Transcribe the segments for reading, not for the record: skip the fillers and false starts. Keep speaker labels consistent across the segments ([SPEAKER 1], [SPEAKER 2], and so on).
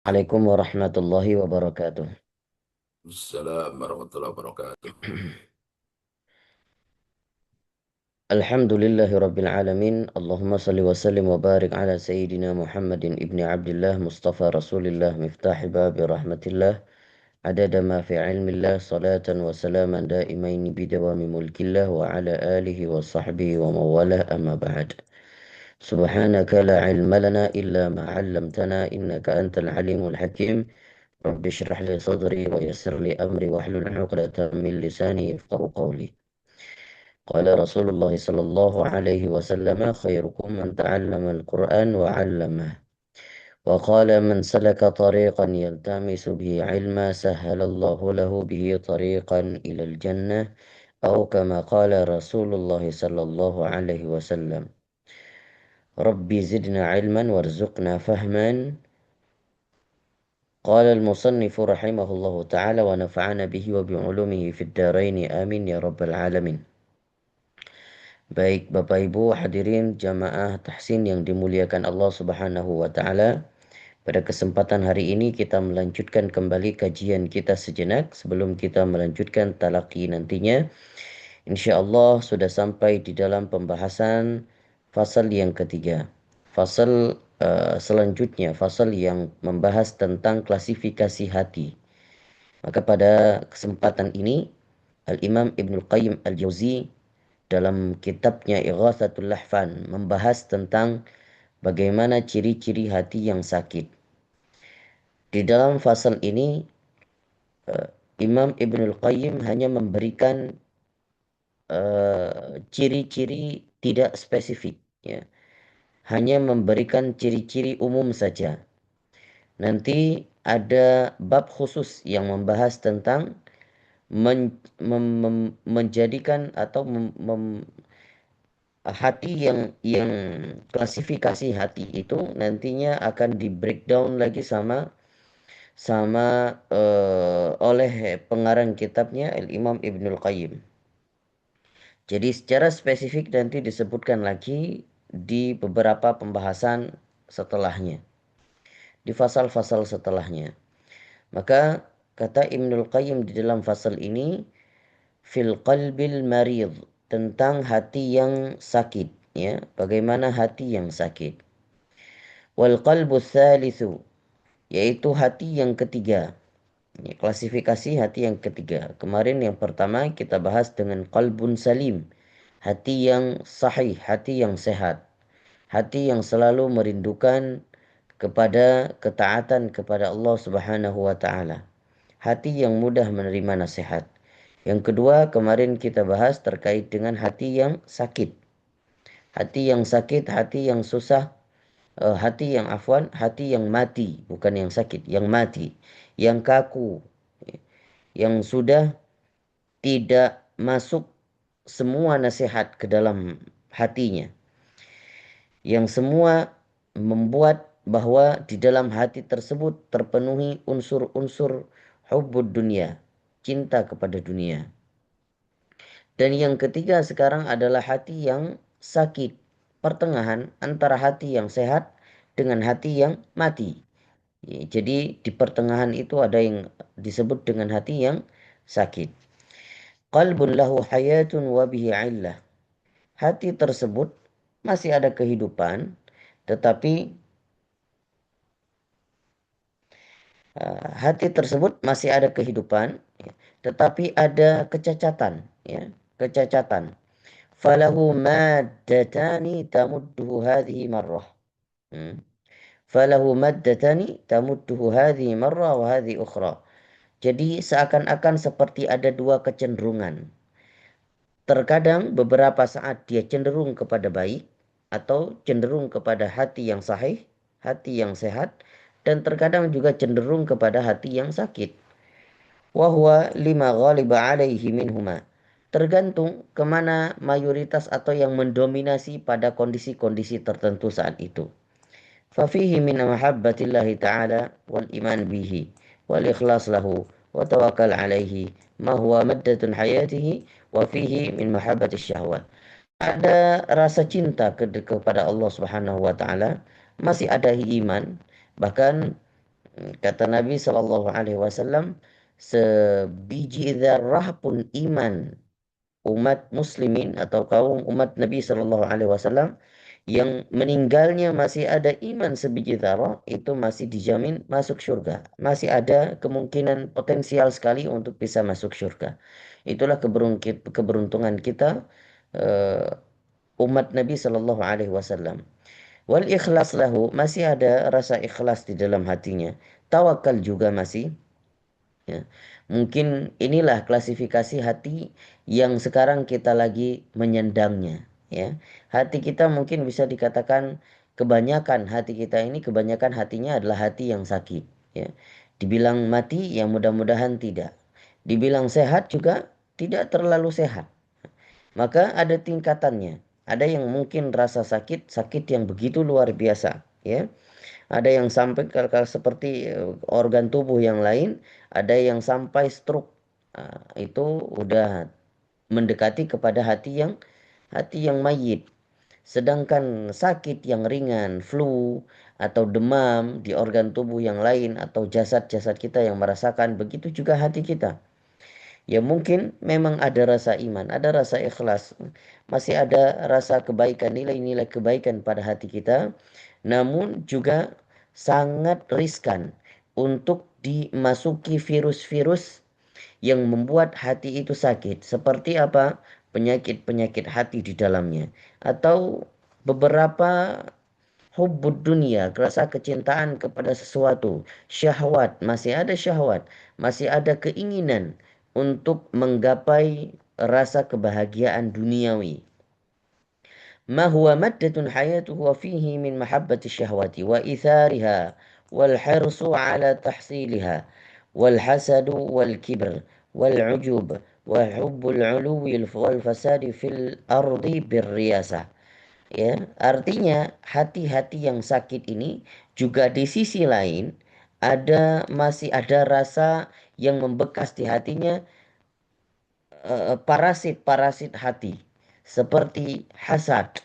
[SPEAKER 1] Assalamualaikum warahmatullahi wabarakatuh.
[SPEAKER 2] Assalamualaikum warahmatullahi wabarakatuh.
[SPEAKER 1] Alhamdulillahi rabbil alamin. Allahumma salli wa sallim wa barik ala sayyidina Muhammadin ibni Abdullah Mustafa Rasulillah miftahi babi rahmatillah adada ma fi ilmillah salatan wa salaman daimaini bidawami mulkillah wa ala alihi wa sahbihi wa mawalah amma ba'd. Subhanaka la ilma lana illa ma 'allamtana innaka antal alimul hakim. Rabbi shrah li sadri wa yassir li amri wahlul 'uqdatam min lisani yafqahu qawli. قال رسول الله صلى الله عليه وسلم خيركم من تعلم القرآن وعلمه وقال من سلك طريقا يلتمس به علما سهل الله له به طريقا إلى الجنة أو كما قال رسول الله صلى الله عليه وسلم ربي زدنا علما وارزقنا فهما. قال المصنف رحمه الله تعالى ونفعنا به وبعلومه في الدارين آمين يا رب العالمين. Baik Bapak Ibu hadirin jamaah tahsin yang dimuliakan Allah Subhanahu wa taala. Pada kesempatan hari ini kita melanjutkan kembali kajian kita sejenak sebelum kita melanjutkan talaqi nantinya. Insyaallah sudah sampai di dalam pembahasan fasal yang ketiga. Fasal selanjutnya fasal yang membahas tentang klasifikasi hati. Maka pada kesempatan ini Al-Imam Ibnul Qayyim Al-Jauzi dalam kitabnya Ighathatul Lahfan membahas tentang bagaimana ciri-ciri hati yang sakit. Di dalam fasal ini Imam Ibnul Qayyim hanya memberikan ciri-ciri tidak spesifik, ya. Hanya memberikan ciri-ciri umum saja. Nanti ada bab khusus yang membahas tentang menjadikan atau hati yang klasifikasi hati itu nantinya akan di breakdown lagi sama sama oleh pengarang kitabnya Al-Imam Ibnul Qayyim. Jadi secara spesifik nanti disebutkan lagi di beberapa pembahasan setelahnya, di fasal-fasal setelahnya. Maka kata Ibnul Qayyim di dalam fasal ini fil qalbil marid, tentang hati yang sakit, ya, bagaimana hati yang sakit. Wal qalbu tsalitsu, yaitu hati yang ketiga. Ini klasifikasi hati yang ketiga. Kemarin yang pertama kita bahas dengan qalbun salim, hati yang sahih, hati yang sehat, hati yang selalu merindukan kepada ketaatan kepada Allah Subhanahu wa taala, hati yang mudah menerima nasihat. Yang kedua kemarin kita bahas terkait dengan hati yang sakit. Hati yang sakit, hati yang susah, hati yang afwan, hati yang mati, bukan yang sakit, yang mati, yang kaku, yang sudah tidak masuk semua nasihat ke dalam hatinya, yang semua membuat bahwa di dalam hati tersebut terpenuhi unsur-unsur hubbud dunia, cinta kepada dunia. Dan yang ketiga sekarang adalah hati yang sakit, pertengahan antara hati yang sehat dengan hati yang mati. Jadi di pertengahan itu ada yang disebut dengan hati yang sakit. Qalbun lahu hayatun wa bihi illah. Hati tersebut masih ada kehidupan, tetapi hati tersebut masih ada kehidupan, ya, tetapi ada kecacatan, ya, kecacatan. Falahu maddatani tamudduhu hadhihi marrah. Falahu maddatani tamudduhu hadhihi marrah wa hadhihi ukhra. Jadi seakan-akan seperti ada dua kecenderungan. Terkadang beberapa saat dia cenderung kepada baik atau cenderung kepada hati yang sahih, hati yang sehat, dan terkadang juga cenderung kepada hati yang sakit. Wahwa lima ghaliba alaihi minhuma. Tergantung kemana mayoritas atau yang mendominasi pada kondisi-kondisi tertentu saat itu. Fafihi min mahabbatillahi ta'ala wal iman bihi wal ikhlas lahu wa tawakkal alaihi ma huwa maddatun hayatihi wa fihi min mahabbati syahwat. Ada rasa cinta kepada Allah Subhanahu wa taala, masih ada iman, bahkan Kata Nabi SAW, sebiji zarrah pun iman umat muslimin atau kaum umat Nabi SAW yang meninggalnya masih ada iman sebiji zarrah, itu masih dijamin masuk surga. Masih ada kemungkinan potensial sekali untuk bisa masuk surga. Itulah keberuntungan kita, umat Nabi SAW. Wal ikhlas lahu, masih ada rasa ikhlas di dalam hatinya. Tawakal juga masih. Ya. Mungkin inilah klasifikasi hati yang sekarang kita lagi menyendangnya. Ya. Hati kita mungkin bisa dikatakan kebanyakan hati kita ini, kebanyakan hatinya adalah hati yang sakit. Ya. Dibilang mati, ya mudah-mudahan tidak. Dibilang sehat juga tidak terlalu sehat. Maka ada tingkatannya. Ada yang mungkin rasa sakit, sakit yang begitu luar biasa. Ya. Ada yang sampai seperti organ tubuh yang lain, ada yang sampai stroke. Itu udah mendekati kepada hati yang mayit. Sedangkan sakit yang ringan, flu atau demam di organ tubuh yang lain atau jasad-jasad kita yang merasakan, begitu juga hati kita. Ya mungkin memang ada rasa iman, ada rasa ikhlas, masih ada rasa kebaikan, nilai-nilai kebaikan pada hati kita, namun juga sangat riskan untuk dimasuki virus-virus yang membuat hati itu sakit. Seperti apa? Penyakit-penyakit hati di dalamnya. Atau beberapa hubbud dunia, rasa kecintaan kepada sesuatu, syahwat, masih ada syahwat, masih ada keinginan untuk menggapai rasa kebahagiaan duniawi. ما هو مادة حياته فيه من محبة الشهوة وإثارها والحرص على تحصيلها والحسد والكبر والعجب وحب العلو والفساد في الأرض بالرياسة. Ya, artinya hati-hati yang sakit ini juga di sisi lain masih ada rasa yang membekas di hatinya, parasit-parasit hati seperti hasad,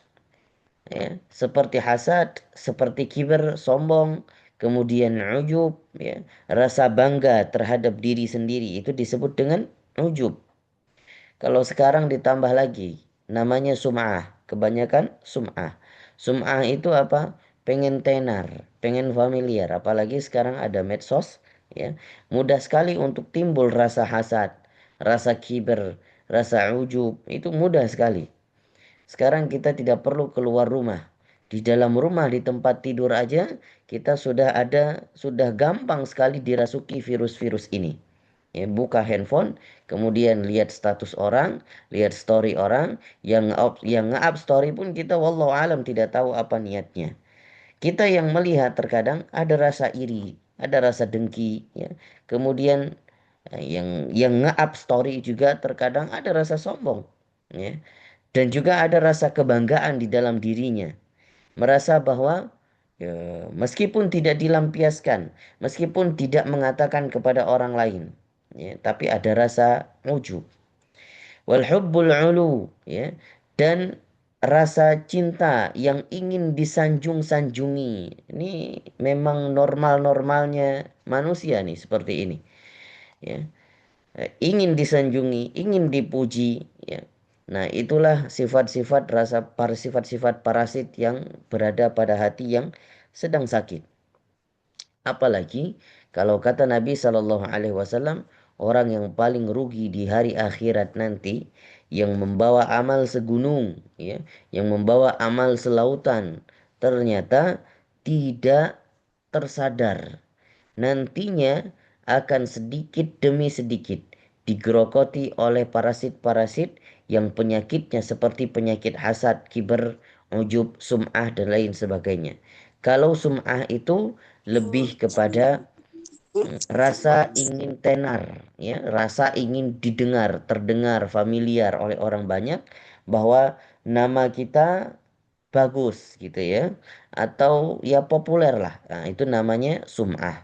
[SPEAKER 1] ya, seperti hasad, seperti kiber, sombong, kemudian ujub, ya, rasa bangga terhadap diri sendiri itu disebut dengan ujub. Kalau sekarang ditambah lagi namanya sum'ah, kebanyakan sum'ah. Sum'ah itu apa? Pengen tenar, pengen familiar, apalagi sekarang ada medsos, ya. Mudah sekali untuk timbul rasa hasad, rasa kiber, rasa ujub, itu mudah sekali. Sekarang kita tidak perlu keluar rumah. Di dalam rumah, di tempat tidur aja, kita sudah gampang sekali dirasuki virus-virus ini. Ya, buka handphone, kemudian lihat status orang, lihat story orang, yang nge-up story pun kita wallahu alam tidak tahu apa niatnya. Kita yang melihat terkadang ada rasa iri, ada rasa dengki, ya. Kemudian yang nge-up story juga terkadang ada rasa sombong, ya. Dan juga ada rasa kebanggaan di dalam dirinya. Merasa bahwa ya, meskipun tidak dilampiaskan, meskipun tidak mengatakan kepada orang lain, ya, tapi ada rasa ujub. Wal hubbul ulu, ya, dan rasa cinta yang ingin disanjung-sanjungi. Ini memang normal-normalnya manusia nih seperti ini. Ya. Ingin disanjungi, ingin dipuji, ya. Nah, itulah sifat-sifat parasit yang berada pada hati yang sedang sakit. Apalagi kalau kata Nabi Shallallahu Alaihi Wasallam, orang yang paling rugi di hari akhirat nanti, yang membawa amal segunung, ya, yang membawa amal selautan, ternyata tidak tersadar. Nantinya akan sedikit demi sedikit digerogoti oleh parasit-parasit yang penyakitnya seperti penyakit hasad, kiber, ujub, sum'ah, dan lain sebagainya. Kalau sum'ah itu lebih kepada rasa ingin tenar, ya, rasa ingin didengar, terdengar, familiar oleh orang banyak, bahwa nama kita bagus gitu ya, atau ya populer lah. Nah, itu namanya sum'ah.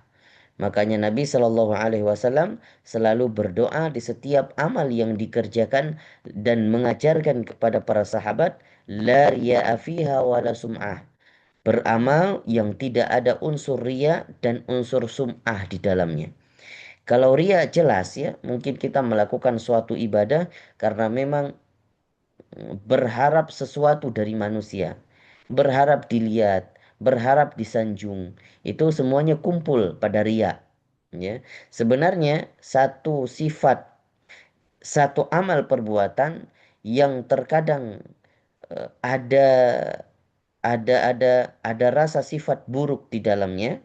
[SPEAKER 1] Makanya Nabi Shallallahu Alaihi Wasallam selalu berdoa di setiap amal yang dikerjakan dan mengajarkan kepada para sahabat, la riya'a fiha wala sum'ah. Beramal yang tidak ada unsur ria dan unsur sum'ah di dalamnya. Kalau ria jelas ya, mungkin kita melakukan suatu ibadah karena memang berharap sesuatu dari manusia, berharap dilihat, berharap disanjung. Itu semuanya kumpul pada ria. Ya, sebenarnya satu sifat, satu amal perbuatan yang terkadang ada ada rasa sifat buruk di dalamnya,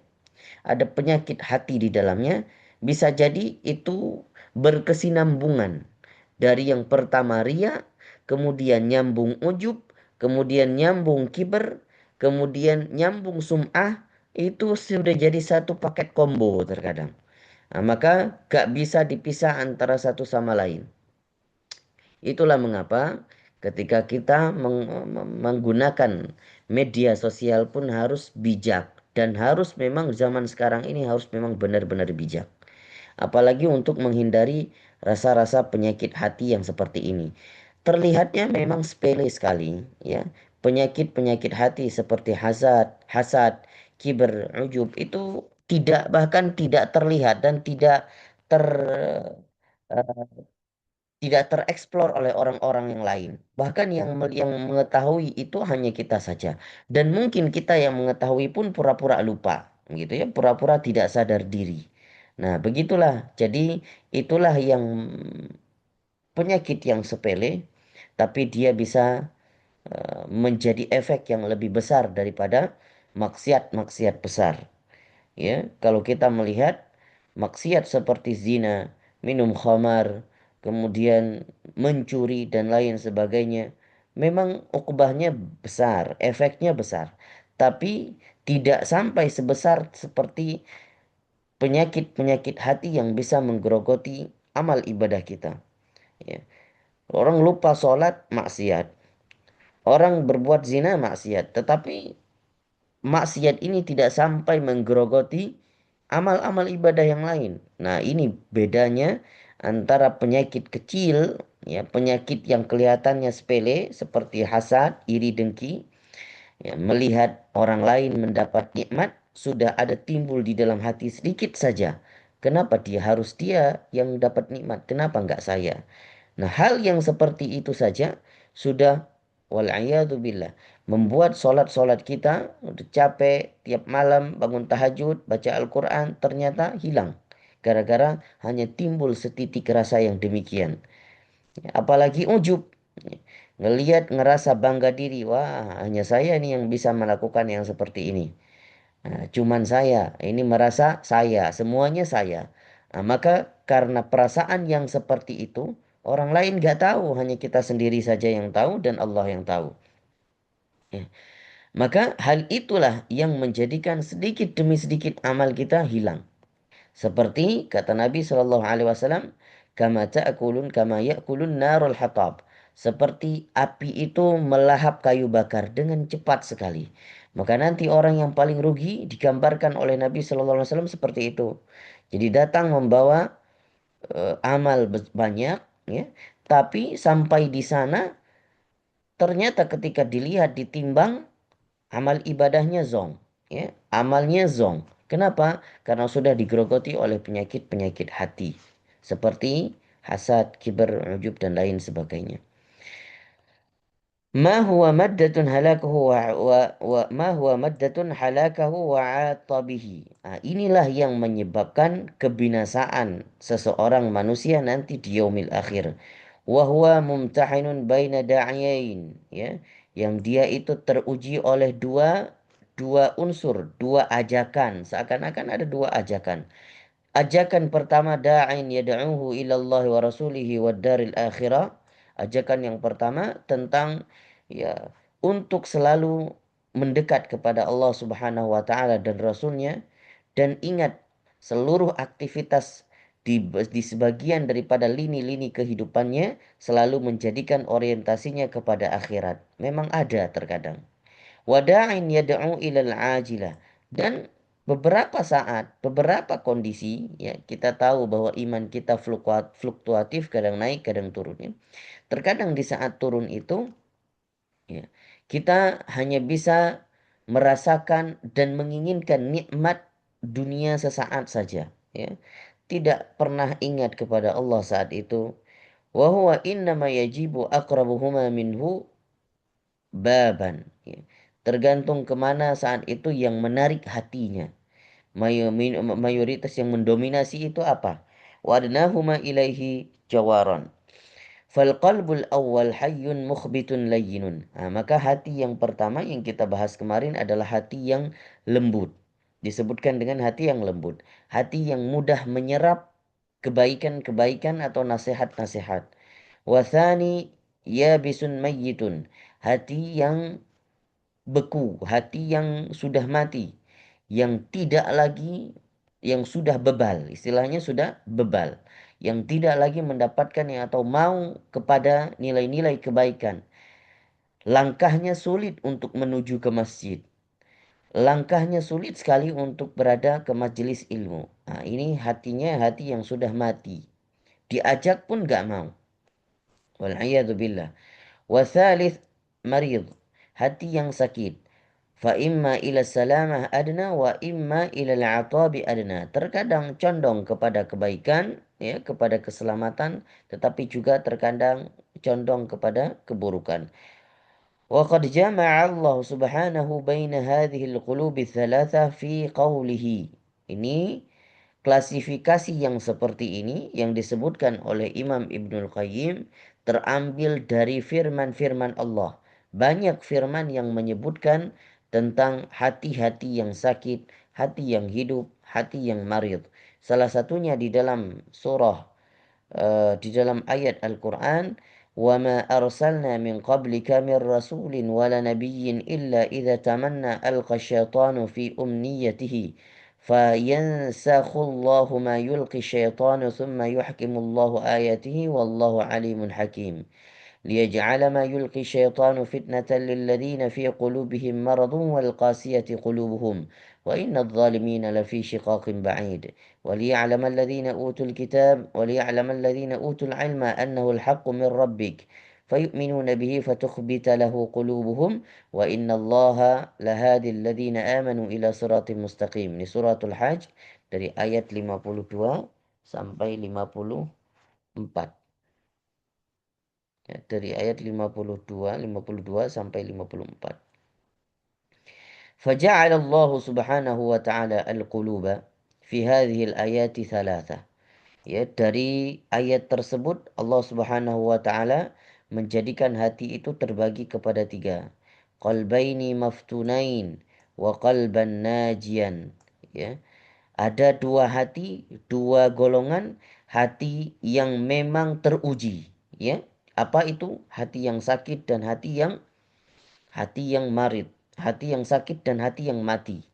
[SPEAKER 1] ada penyakit hati di dalamnya, bisa jadi itu berkesinambungan dari yang pertama ria, kemudian nyambung ujub, kemudian nyambung kiber, kemudian nyambung sum'ah, itu sudah jadi satu paket combo terkadang. Nah, maka gak bisa dipisah antara satu sama lain. Itulah mengapa ketika kita menggunakan media sosial pun harus bijak dan harus memang zaman sekarang ini harus memang benar-benar bijak. Apalagi untuk menghindari rasa-rasa penyakit hati yang seperti ini. Terlihatnya memang sepele sekali, ya. Penyakit-penyakit hati seperti hasad, kiber, ujub itu tidak bahkan tidak terlihat dan ter eh, tidak tereksplor oleh orang-orang yang lain. Bahkan yang mengetahui itu hanya kita saja. Dan mungkin kita yang mengetahui pun pura-pura lupa, gitu ya, pura-pura tidak sadar diri. Nah, begitulah. Jadi itulah yang penyakit yang sepele, tapi dia bisa menjadi efek yang lebih besar daripada maksiat-maksiat besar. Ya, kalau kita melihat maksiat seperti zina, minum khamar, kemudian mencuri dan lain sebagainya, memang ukbahnya besar, efeknya besar. Tapi tidak sampai sebesar seperti penyakit-penyakit hati yang bisa menggerogoti amal ibadah kita. Ya. Orang lupa sholat, maksiat. Orang berbuat zina, maksiat. Tetapi maksiat ini tidak sampai menggerogoti amal-amal ibadah yang lain. Nah, ini bedanya antara penyakit kecil, ya, penyakit yang kelihatannya sepele seperti hasad, iri dengki, ya, melihat orang lain mendapat nikmat, sudah ada timbul di dalam hati sedikit saja. Kenapa dia yang dapat nikmat? Kenapa enggak saya? Nah, hal yang seperti itu saja sudah billah membuat solat-solat kita udah capek tiap malam bangun tahajud, baca Al-Quran ternyata hilang. Gara-gara hanya timbul setitik rasa yang demikian. Apalagi ujub. Ngelihat ngerasa bangga diri. Wah, hanya saya nih yang bisa melakukan yang seperti ini. Nah, cuman saya, ini merasa saya, semuanya saya. Nah, maka karena perasaan yang seperti itu, orang lain gak tahu, hanya kita sendiri saja yang tahu dan Allah yang tahu. Ya. Maka hal itulah yang menjadikan sedikit demi sedikit amal kita hilang. Seperti kata Nabi Shallallahu Alaihi Wasallam, kama ta'kulun kama ya'kulun narul hatab. Seperti api itu melahap kayu bakar dengan cepat sekali. Maka nanti orang yang paling rugi digambarkan oleh Nabi Shallallahu Alaihi Wasallam seperti itu. Jadi datang membawa amal banyak, ya, tapi sampai di sana ternyata ketika dilihat ditimbang amal ibadahnya zong, ya, amalnya zong. Kenapa? Karena sudah digerogoti oleh penyakit-penyakit hati seperti hasad, kibar, ujub dan lain sebagainya. Ma huwa maddatun halakahu ma huwa maddatun halakahu wa atabihi. Nah, inilah yang menyebabkan kebinasaan seseorang manusia nanti di yaumil akhir. Wa huwa mumtahinun baina da'iyain, ya, yang dia itu teruji oleh dua unsur, dua ajakan, seakan-akan ada dua ajakan. Ajakan pertama da'in yad'uhu ilallahi wa rasulihi wa daril akhirah. Ajakan yang pertama tentang, ya, untuk selalu mendekat kepada Allah Subhanahu wa taala dan rasulnya, dan ingat seluruh aktivitas di sebagian daripada lini-lini kehidupannya selalu menjadikan orientasinya kepada akhirat. Memang ada terkadang. Wada'in yad'u ilal ajilah. Dan beberapa saat, beberapa kondisi, ya, kita tahu bahwa iman kita fluktuatif, kadang naik, kadang turun, ya. Terkadang di saat turun itu, ya, kita hanya bisa merasakan dan menginginkan nikmat dunia sesaat saja, ya. Tidak pernah ingat kepada Allah saat itu. Wa huwa innama yajibu aqrabuhuma minhu baban, ya. Tergantung kemana saat itu yang menarik hatinya. Mayoritas yang mendominasi itu apa? Wadnahuma ilaihi jawaran. Fal qalbul awal hayyun mukhbitun layyinun. Nah, maka hati yang pertama yang kita bahas kemarin adalah hati yang lembut. Disebutkan dengan hati yang lembut. Hati yang mudah menyerap kebaikan-kebaikan atau nasihat-nasihat. Wathani yabisun mayyitun. Hati yang beku, hati yang sudah mati, yang tidak lagi, yang sudah bebal, istilahnya sudah bebal, yang tidak lagi mendapatkan yang atau mau kepada nilai-nilai kebaikan. Langkahnya sulit untuk menuju ke masjid. Langkahnya sulit sekali untuk berada ke majelis ilmu. Nah, ini hatinya hati yang sudah mati. Diajak pun gak mau. Wal'iyadzubillah. Wathalith marid. Hati yang sakit. Fa imma ila salamah adna wa imma ila al-'atabi adna. Terkadang condong kepada kebaikan, ya, kepada keselamatan, tetapi juga terkadang condong kepada keburukan. Wa qad jama'a Allah subhanahu baina hadhihi al-qulubi thalatha fi qawlihi. Ini klasifikasi yang seperti ini yang disebutkan oleh Imam Ibnul Qayyim terambil dari firman-firman Allah. Banyak firman yang menyebutkan tentang hati-hati yang sakit, hati yang hidup, hati yang marid. Salah satunya di dalam surah di dalam ayat Al-Quran, وَمَا أَرْسَلْنَا مِنْ قَبْلِكَ مِنْ رَسُولٍ وَلَا نَبِيٍّ إِلَّا إِذَا تَمَنَّى أَلْقَى الشَّيْطَانُ فِي أُمْنِيَّتِهِ فَيَنْسَخُ اللَّهُ مَا يُلْقِي الشَّيْطَانُ ثُمَّ يُحْكِمُ اللَّهُ آيَاتِهِ وَاللَّهُ عَلِيمٌ حَكِيمٌ ليجعل ما يلقي الشيطان فتنة للذين في قلوبهم مرض والقاسية قلوبهم وإن الظالمين لفي شقاق بعيد وليعلم الذين أوتوا العلم أنه الحق من ربك فيؤمنون به فتخبت له قلوبهم وإن الله لهادي الذين آمنوا إلى صراط مستقيم. Ini suratul Hajj dari ayat 52 sampai 54. Ya, dari ayat 52 sampai 54. فجعل الله سبحانه وتعالى القلوب في هذه الآيات ثلاثة. Ya, dari ayat tersebut Allah Subhanahu wa taala menjadikan hati itu terbagi kepada tiga. Qalbaini maftunain wa qalban najian. Ya, ada dua hati, dua golongan hati yang memang teruji, ya. Apa itu? Hati yang sakit dan hati yang marid, hati yang sakit dan hati yang mati.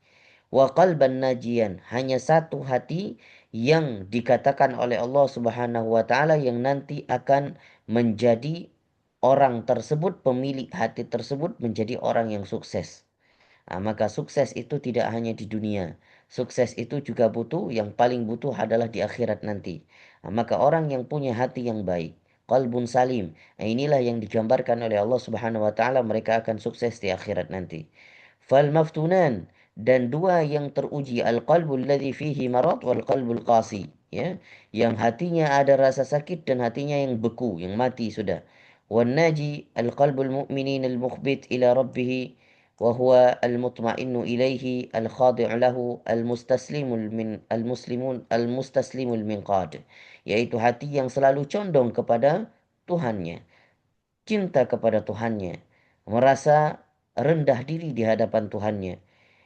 [SPEAKER 1] Wa qalban najian, hanya satu hati yang dikatakan oleh Allah Subhanahu wa taala yang nanti akan menjadi orang tersebut, pemilik hati tersebut menjadi orang yang sukses. Nah, maka sukses itu tidak hanya di dunia. Sukses itu juga butuh, yang paling butuh adalah di akhirat nanti. Nah, maka orang yang punya hati yang baik, qalbun salim, nah, inilah yang digambarkan oleh Allah Subhanahu wa taala, mereka akan sukses di akhirat nanti. Fal maftunan, dan dua yang teruji, al qalbul ladzi fihi marad wal qalbul qasi, ya, yang hatinya ada rasa sakit dan hatinya yang beku, yang mati sudah. Wan naji al qalbul mu'minin al mukhbit ila rabbih وهو المطمئن إليه الخاضع له المستسلم المنقاد, yaitu hati yang selalu condong kepada Tuhannya, cinta kepada Tuhannya, merasa rendah diri di hadapan Tuhannya,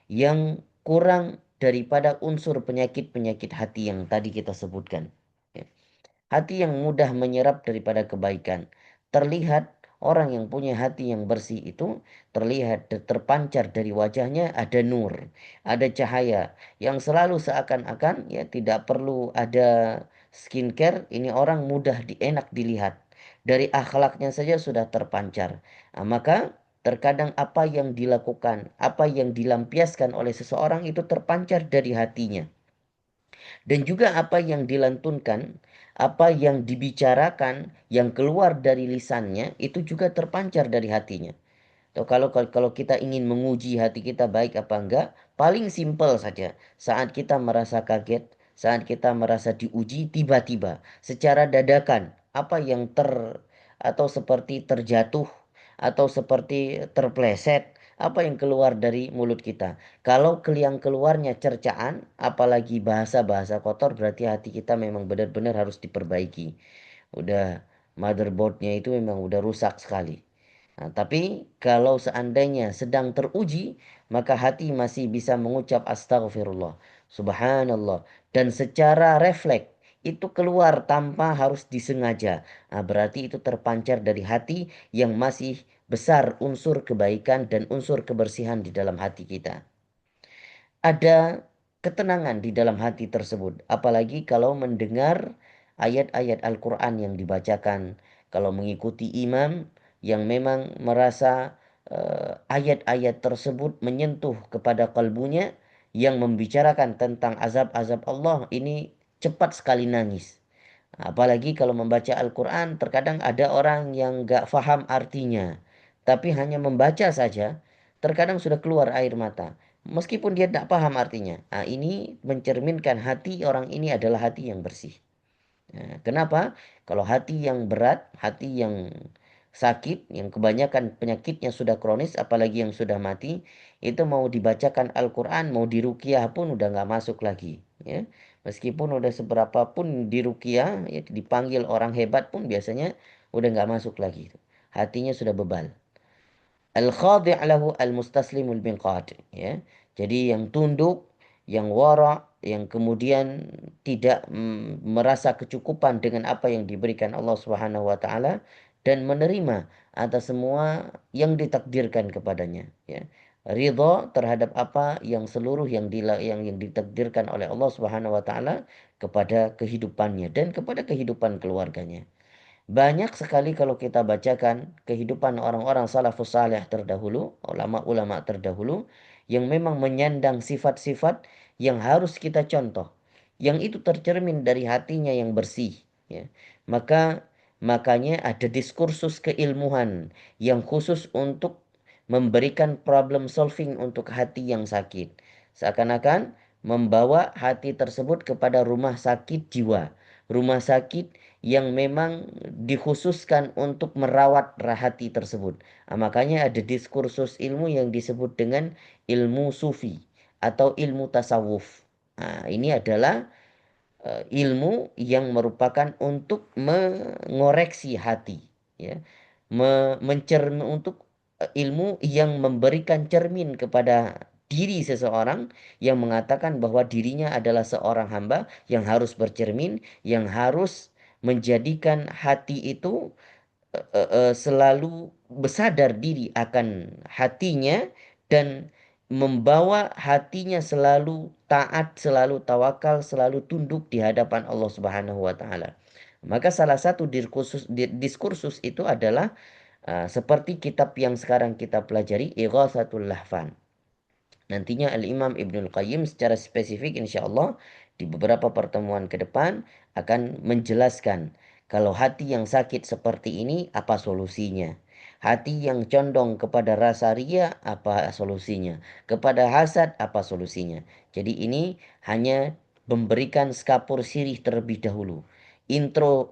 [SPEAKER 1] yang kurang daripada unsur penyakit-penyakit hati yang tadi kita sebutkan. Ya. Hati yang mudah menyerap daripada kebaikan. Terlihat orang yang punya hati yang bersih itu terlihat terpancar dari wajahnya ada nur, ada cahaya yang selalu seakan-akan, ya, tidak perlu ada skincare, ini orang mudah enak dilihat. Dari akhlaknya saja sudah terpancar. Nah, maka terkadang apa yang dilakukan, apa yang dilampiaskan oleh seseorang itu terpancar dari hatinya. Dan juga apa yang dilantunkan, apa yang dibicarakan, yang keluar dari lisannya, itu juga terpancar dari hatinya. Kalau kita ingin menguji hati kita baik apa enggak, paling simpel saja. Saat kita merasa kaget, saat kita merasa diuji tiba-tiba, secara dadakan, apa yang atau seperti terjatuh atau seperti terpleset, apa yang keluar dari mulut kita. Kalau yang keluarnya cercaan, apalagi bahasa-bahasa kotor, berarti hati kita memang benar-benar harus diperbaiki. Udah motherboardnya itu memang udah rusak sekali. Nah, tapi kalau seandainya sedang teruji, maka hati masih bisa mengucap astagfirullah, subhanallah, dan secara refleks itu keluar tanpa harus disengaja. Nah, berarti itu terpancar dari hati yang masih besar unsur kebaikan dan unsur kebersihan di dalam hati kita. Ada ketenangan di dalam hati tersebut. Apalagi kalau mendengar ayat-ayat Al-Quran yang dibacakan. Kalau mengikuti imam yang memang merasa ayat-ayat tersebut menyentuh kepada kalbunya yang membicarakan tentang azab-azab Allah, ini cepat sekali nangis. Apalagi kalau membaca Al-Quran, terkadang ada orang yang gak faham artinya. Tapi hanya membaca saja, terkadang sudah keluar air mata. Meskipun dia tidak paham artinya. Nah, ini mencerminkan hati orang ini adalah hati yang bersih. Nah, kenapa? Kalau hati yang berat, hati yang sakit, yang kebanyakan penyakitnya sudah kronis, apalagi yang sudah mati, itu mau dibacakan Al-Quran, mau diruqyah pun udah nggak masuk lagi. Ya. Meskipun udah seberapa pun diruqyah, ya, dipanggil orang hebat pun biasanya udah nggak masuk lagi. Hatinya sudah bebal. Al-khadi' lahu al-mustaslimul binqad. Ya. Jadi yang tunduk, yang wara', yang kemudian tidak merasa kecukupan dengan apa yang diberikan Allah Subhanahu wa taala dan menerima atas semua yang ditakdirkan kepadanya, ya. Ridha terhadap apa yang seluruh yang ditakdirkan oleh Allah Subhanahu wa taala kepada kehidupannya dan kepada kehidupan keluarganya. Banyak sekali kalau kita bacakan kehidupan orang-orang salafus saleh terdahulu, ulama-ulama terdahulu, yang memang menyandang sifat-sifat yang harus kita contoh. Yang itu tercermin dari hatinya yang bersih. Ya. Makanya ada diskursus keilmuan yang khusus untuk memberikan problem solving untuk hati yang sakit. Seakan-akan membawa hati tersebut kepada rumah sakit jiwa. Rumah sakit yang memang dikhususkan untuk merawat hati tersebut. Nah, makanya ada diskursus ilmu yang disebut dengan ilmu sufi atau ilmu tasawuf. Nah, ini adalah ilmu yang merupakan untuk mengoreksi hati, ya. Untuk ilmu yang memberikan cermin kepada diri seseorang yang mengatakan bahwa dirinya adalah seorang hamba yang harus bercermin, yang harus menjadikan hati itu selalu bersadar diri akan hatinya dan membawa hatinya selalu taat, selalu tawakal, selalu tunduk di hadapan Allah Subhanahu wa taala. Maka salah satu diskursus itu adalah seperti kitab yang sekarang kita pelajari, Ighatsatul Lahfan. Nantinya Al-Imam Ibnul Qayyim secara spesifik insya Allah di beberapa pertemuan ke depan akan menjelaskan kalau hati yang sakit seperti ini apa solusinya. Hati yang condong kepada rasa ria apa solusinya. Kepada hasad apa solusinya. Jadi ini hanya memberikan skapur sirih terlebih dahulu. Intro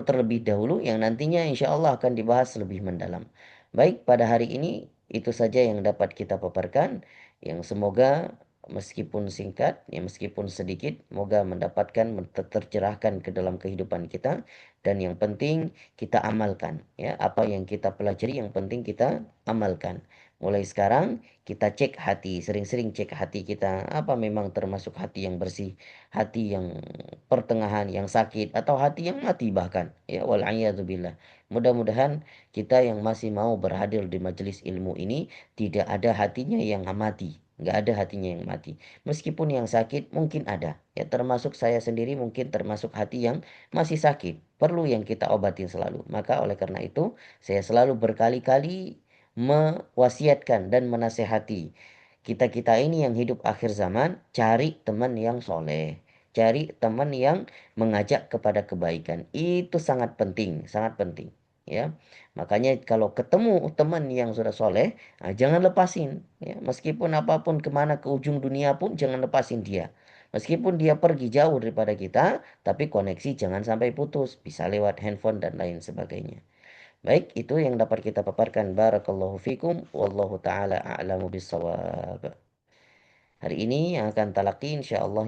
[SPEAKER 1] terlebih dahulu yang nantinya insya Allah akan dibahas lebih mendalam. Baik, pada hari ini itu saja yang dapat kita paparkan yang semoga meskipun singkat, ya meskipun sedikit, semoga mendapatkan tercerahkan ke dalam kehidupan kita dan yang penting kita amalkan, ya apa yang kita pelajari yang penting kita amalkan. Mulai sekarang kita cek hati, sering-sering cek hati kita apa memang termasuk hati yang bersih, hati yang pertengahan yang sakit atau hati yang mati bahkan, ya wal billah. Mudah-mudahan kita yang masih mau berhadir di majelis ilmu ini tidak ada hatinya yang mati. Nggak ada hatinya yang mati. Meskipun yang sakit mungkin ada. Ya termasuk saya sendiri mungkin termasuk hati yang masih sakit. Perlu yang kita obatin selalu. Maka oleh karena itu saya selalu berkali-kali mewasiatkan dan menasehati. Kita-kita ini yang hidup akhir zaman cari teman yang soleh. Cari teman yang mengajak kepada kebaikan. Itu sangat penting, sangat penting. ya. Makanya kalau ketemu teman yang sudah soleh, jangan lepasin, ya. Meskipun apapun kemana ke ujung dunia pun jangan lepasin dia. Meskipun dia pergi jauh daripada kita, tapi koneksi jangan sampai putus. Bisa lewat handphone dan lain sebagainya. Baik, itu yang dapat kita paparkan. Barakallahu fikum. Wallahu ta'ala a'lamu bisawab. Hari ini yang akan talaki insyaallah